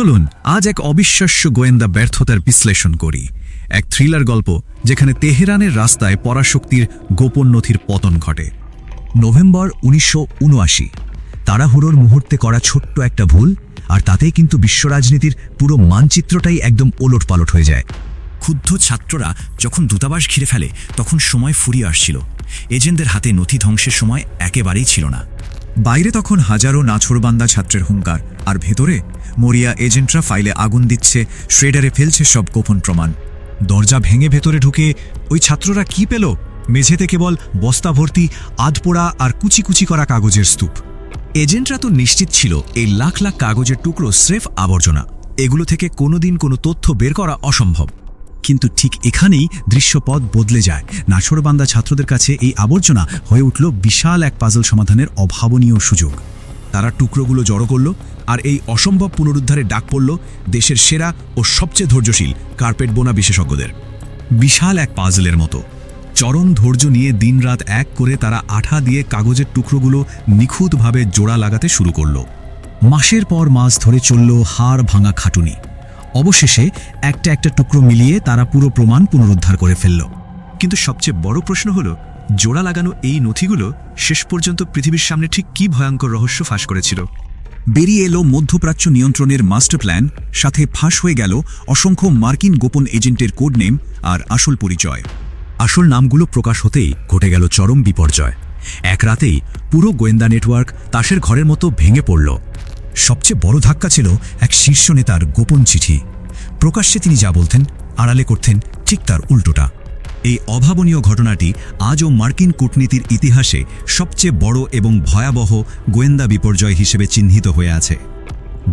চলুন আজ এক অবিশ্বাস্য গোয়েন্দা ব্যর্থতার বিশ্লেষণ করি। এক থ্রিলার গল্প যেখানে তেহরানের রাস্তায় পরাশক্তির গোপন নথির পতন ঘটে। নভেম্বর 1979। তাড়াহুড়োর মুহূর্তে করা ছোট্ট একটা ভুল, আর তাতেই কিন্তু বিশ্ব রাজনীতির পুরো মানচিত্রটাই একদম ওলটপালট হয়ে যায়। ক্ষুব্ধ ছাত্ররা যখন দূতাবাস ঘিরে ফেলে তখন সময় ফুরিয়ে আসছিল। এজেন্টদের হাতে নথি ধ্বংসের সময় একেবারেই ছিল না। বাইরে তখন হাজারো নাছোড়বান্দা ছাত্রের হুঙ্কার, আর ভেতরে মরিয়া এজেন্টরা ফাইলে আগুন দিচ্ছে, শ্রেডারে ফেলছে সব গোপন প্রমাণ। দরজা ভেঙে ভেতরে ঢুকে ওই ছাত্ররা কি পেল? মেঝেতে কেবল বস্তা ভর্তি আধপোড়া আর কুচি কুচি করা কাগজের স্তূপ। এজেন্টরা তো নিশ্চিত ছিল এই লাখ লাখ কাগজের টুকরো স্রেফ আবর্জনা, এগুলো থেকে কোনোদিন কোনো তথ্য বের করা অসম্ভব। কিন্তু ঠিক এখানেই দৃশ্যপট বদলে যায়। নাছোড়বান্দা ছাত্রদের কাছে এই আবর্জনা হয়ে উঠল বিশাল এক পাজল সমাধানের অভাবনীয় সুযোগ। তারা টুকরোগুলো জড়ো করল, আর এই অসম্ভব পুনরুদ্ধারে ডাক পড়ল দেশের সেরা ও সবচেয়ে ধৈর্যশীল কার্পেট বোনা বিশেষজ্ঞদের। বিশাল এক পাজলের মতো চরম ধৈর্য নিয়ে দিনরাত এক করে তারা আঠা দিয়ে কাগজের টুকরোগুলো নিখুঁতভাবে জোড়া লাগাতে শুরু করল। মাসের পর মাস ধরে চলল হাড় ভাঙা খাটুনি। অবশেষে একটা একটা টুকরো মিলিয়ে তারা পুরো প্রমাণ পুনরুদ্ধার করে ফেলল। কিন্তু সবচেয়ে বড় প্রশ্ন হলো, জোড়া লাগানো এই নথিগুলো শেষ পর্যন্ত পৃথিবীর সামনে ঠিক কী ভয়ঙ্কর রহস্য ফাঁস করেছিল। বেরিয়ে এলো মধ্যপ্রাচ্য নিয়ন্ত্রণের মাস্টার প্ল্যান, সাথে ফাঁস হয়ে গেল অসংখ্য মার্কিন গোপন এজেন্টের কোড নেম আর আসল পরিচয়। আসল নামগুলো প্রকাশ হতেই ঘটে গেল চরম বিপর্যয়। এক রাতেই পুরো গোয়েন্দা নেটওয়ার্ক তাসের ঘরের মতো ভেঙে পড়ল। সবচেয়ে বড় ধাক্কা ছিল এক শীর্ষ নেতার গোপন চিঠি। প্রকাশ্যে তিনি যা বলতেন, আড়ালে করতেন ঠিক তার উল্টোটা। এই অভাবনীয় ঘটনাটি আজও মার্কিন কূটনীতির ইতিহাসে সবচেয়ে বড় এবং ভয়াবহ গোয়েন্দা বিপর্যয় হিসেবে চিহ্নিত হয়ে আছে।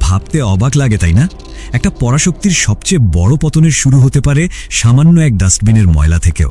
ভাবতে অবাক লাগে, তাই না? একটা পরাশক্তির সবচেয়ে বড় পতনের শুরু হতে পারে সামান্য এক ডাস্টবিনের ময়লা থেকেও।